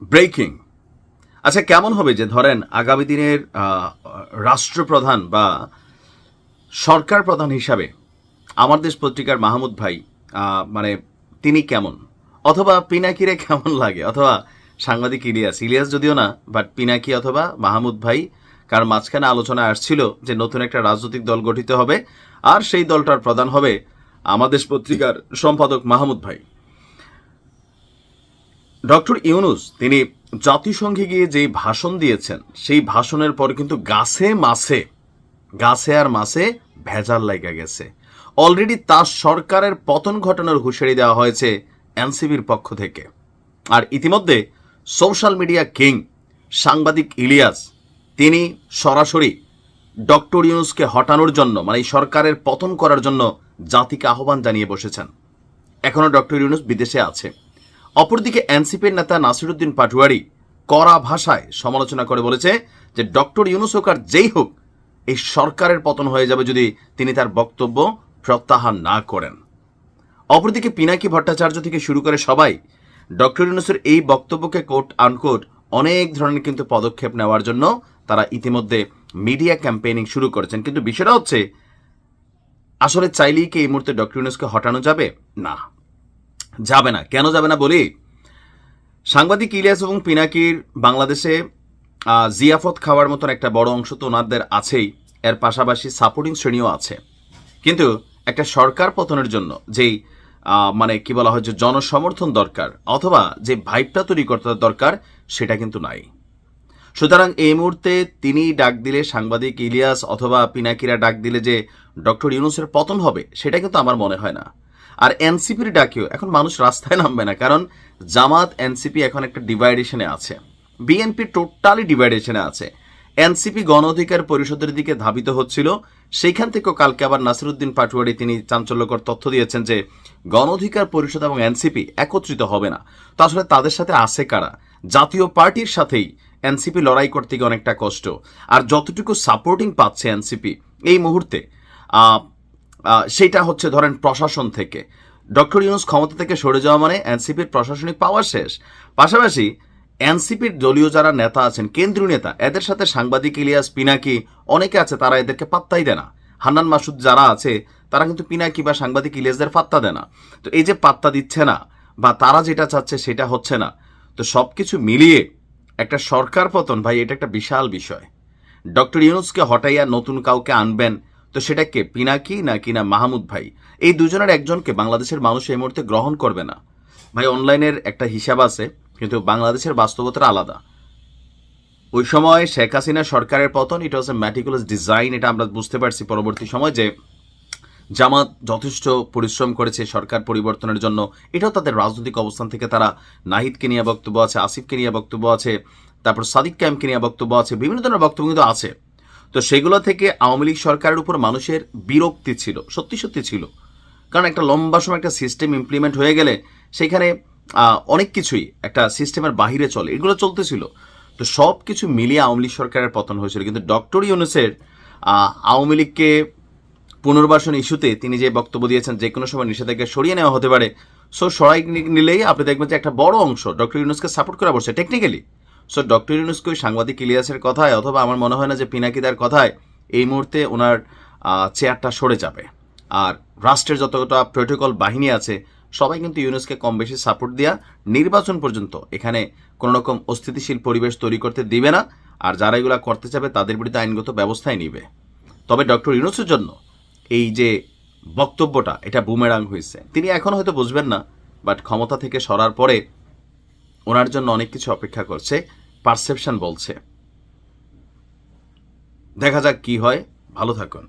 Breaking. আচ্ছা, কেমন হবে যে ধরেন আগামী দিনের রাষ্ট্রপ্রধান বা সরকার প্রধান হিসাবে আমার দেশ পত্রিকার মাহমুদ ভাই, মানে তিনি কেমন, অথবা পিনাকিরে কেমন লাগে, অথবা সাংবাদিক ইলিয়াস যদিও না, বাট পিনাকি অথবা মাহমুদ ভাই, কার মাঝখানে আলোচনা আসছিল যে নতুন একটা রাজনৈতিক দল গঠিত হবে আর সেই দলটার প্রধান হবে আমার দেশ পত্রিকার সম্পাদক মাহমুদ ভাই। ডক্টর ইউনুস তিনি জাতিসংঘে গিয়ে যেই ভাষণ দিয়েছেন সেই ভাষণের পর কিন্তু গাছে আর মাছে ভেজাল লাগা গেছে। অলরেডি তার সরকারের পতন ঘটানোর হুঁশিয়ারি দেওয়া হয়েছে এনসিপির পক্ষ থেকে। আর ইতিমধ্যে সোশ্যাল মিডিয়া কিং সাংবাদিক ইলিয়াস তিনি সরাসরি ডক্টর ইউনুসকে হটানোর জন্য, মানে এই সরকারের পতন করার জন্য জাতিকে আহ্বান জানিয়ে বসেছেন। এখনও ডক্টর ইউনুস বিদেশে আছে। অপরদিকে এনসিপির নেতা নাসিরুদ্দিন পাটোয়ারি কড়া ভাষায় সমালোচনা করে বলেছে যে ডক্টর ইউনুস হোক আর যেই হোক, এই সরকারের পতন হয়ে যাবে যদি তিনি তার বক্তব্য প্রত্যাহার না করেন। অপরদিকে পিনাকি ভট্টাচার্য থেকে শুরু করে সবাই ডক্টর ইউনুসের এই বক্তব্যকে কোট আনকোট অনেক ধরনের কিন্তু পদক্ষেপ নেওয়ার জন্য তারা ইতিমধ্যে মিডিয়া ক্যাম্পেইনিং শুরু করেছেন। কিন্তু বিষয়টা হচ্ছে, আসলে চাইলেই কি এই মুহূর্তে ডক্টর ইউনুসকে হটানো যাবে? না, যাবে না। কেন যাবে না বলি, সাংবাদিক ইলিয়াস এবং পিনাকির বাংলাদেশে জিয়াফত খাওয়ার মতন একটা বড় অংশ তো ওনাদের আছেই, এর পাশাপাশি সাপোর্টিং শ্রেণীও আছে। কিন্তু একটা সরকার পতনের জন্য যেই মানে কি বলা হয় যে জনসমর্থন দরকার, অথবা যে ভাইবটা তৈরি করতে দরকার, সেটা কিন্তু নাই। সুতরাং এই মুহূর্তে তিনি ডাক দিলে, সাংবাদিক ইলিয়াস অথবা পিনাকিরা ডাক দিলে যে ডক্টর ইউনুসের পতন হবে, সেটা কিন্তু আমার মনে হয় না। আর এনসিপির ডাকেও এখন মানুষ রাস্তায় নামবে না, কারণ জামাত এনসিপি এখন একটা ডিভাইডেশনে আছে, বিএনপি টোটালি ডিভাইডেশনে আছে। এনসিপি গণ অধিকার পরিষদের দিকে ধাবিত হচ্ছিল, সেইখান থেকেও কালকে আবার নাসিরুদ্দিন পাটোয়ারি তিনি চাঞ্চল্যকর তথ্য দিয়েছেন যে গণ অধিকার পরিষদ এবং এনসিপি একত্রিত হবে না। তো আসলে তাদের সাথে আছে কারা? জাতীয় পার্টির সাথেই এনসিপি লড়াই করতে গিয়ে অনেকটা কষ্ট। আর যতটুকু সাপোর্টিং পাচ্ছে এনসিপি এই মুহূর্তে, সেটা হচ্ছে ধরেন প্রশাসন থেকে। ডক্টর ইউনুস ক্ষমতা থেকে সরে যাওয়া মানে এনসিপির প্রশাসনিক পাওয়ার শেষ। পাশাপাশি এনসিপির দলীয় যারা নেতা আছেন, কেন্দ্রীয় নেতা, এদের সাথে সাংবাদিক ইলিয়াস, পিনাকি অনেকে আছে, তারা এদেরকে পাত্তাই দেয় না। হান্নান মাসুদ যারা আছে, তারা কিন্তু পিনাকি বা সাংবাদিক ইলিয়াসদের পাত্তা দেয় না। তো এই যে পাত্তা দিচ্ছে না বা তারা যেটা চাচ্ছে সেটা হচ্ছে না, তো সব কিছু মিলিয়ে একটা সরকার পতন, ভাই, এটা একটা বিশাল বিষয়। ডক্টর ইউনুসকে হটাইয়া নতুন কাউকে আনবেন, তো সেটা কে, পিনাকি নাকি না মাহমুদ ভাই? এই দুজনের একজনকে বাংলাদেশের মানুষ এই মুহূর্তে গ্রহণ করবে না। ভাই, অনলাইনের একটা হিসাব আছে, কিন্তু বাংলাদেশের বাস্তবতা আলাদা। ওই সময় শেখ হাসিনা সরকারের পতন, ইট ওয়াজ এ ম্যাটিকুলাস ডিজাইন, এটা আমরা বুঝতে পারছি পরবর্তী সময় যে জামাত যথেষ্ট পরিশ্রম করেছে সরকার পরিবর্তনের জন্য। এটাও তাদের রাজনৈতিক অবস্থান থেকে তারা নাহিদকে নিয়ে বক্তব্য আছে, আসিফকে নিয়ে বক্তব্য আছে, তারপর সাদিক কায়েমকে নিয়ে বক্তব্য আছে, বিভিন্ন ধরনের বক্তব্য কিন্তু আছে। তো সেগুলো থেকে আওয়ামী লীগ সরকারের উপর মানুষের বিরক্তি ছিল, সত্যি সত্যি ছিল। কারণ একটা লম্বা সময় একটা সিস্টেম ইমপ্লিমেন্ট হয়ে গেলে সেখানে অনেক কিছুই একটা সিস্টেমের বাহিরে চলে, এগুলো চলতেছিল। তো সব কিছু মিলিয়ে আওয়ামী লীগ সরকারের পতন হয়েছিল। কিন্তু ডক্টর ইউনুসের আওয়ামী লীগকে পুনর্বাসন ইস্যুতে তিনি যে বক্তব্য দিয়েছেন, যে কোনো সময় নিষেধাজ্ঞা সরিয়ে নেওয়া হতে পারে। সো সরাই নিলেই আপনি দেখবেন যে একটা বড় অংশ ডক্টর ইউনুসকে সাপোর্ট করা বসছে টেকনিক্যালি। সো ডক্টর ইউনুসকে ওই সাংবাদিক ইলিয়াসের কথায়, অথবা আমার মনে হয় না যে পিনাকিদার কথায় এই মুহূর্তে ওনার চেয়ারটা সরে যাবে। আর রাষ্ট্রের যতটা প্রোটোকল বাহিনী আছে, সবাই কিন্তু ইউনুসকে কম বেশি সাপোর্ট দেওয়া নির্বাচন পর্যন্ত এখানে কোনো রকম অস্থিতিশীল পরিবেশ তৈরি করতে দিবে না। আর যারা এগুলো করতে চাবে তাদের বিরুদ্ধে আইনগত ব্যবস্থায় নিবে। তবে ডক্টর ইউনুসের জন্য এই যে বক্তব্যটা, এটা বুমেরাং হয়েছে। তিনি এখন হয়তো বুঝবেন না, বাট ক্ষমতা থেকে সরার পরে ওনার জন্য অনেক কিছু অপেক্ষা করছে, পারসেপশন বলছে। দেখা যাক কি হয়। ভালো থাকুন।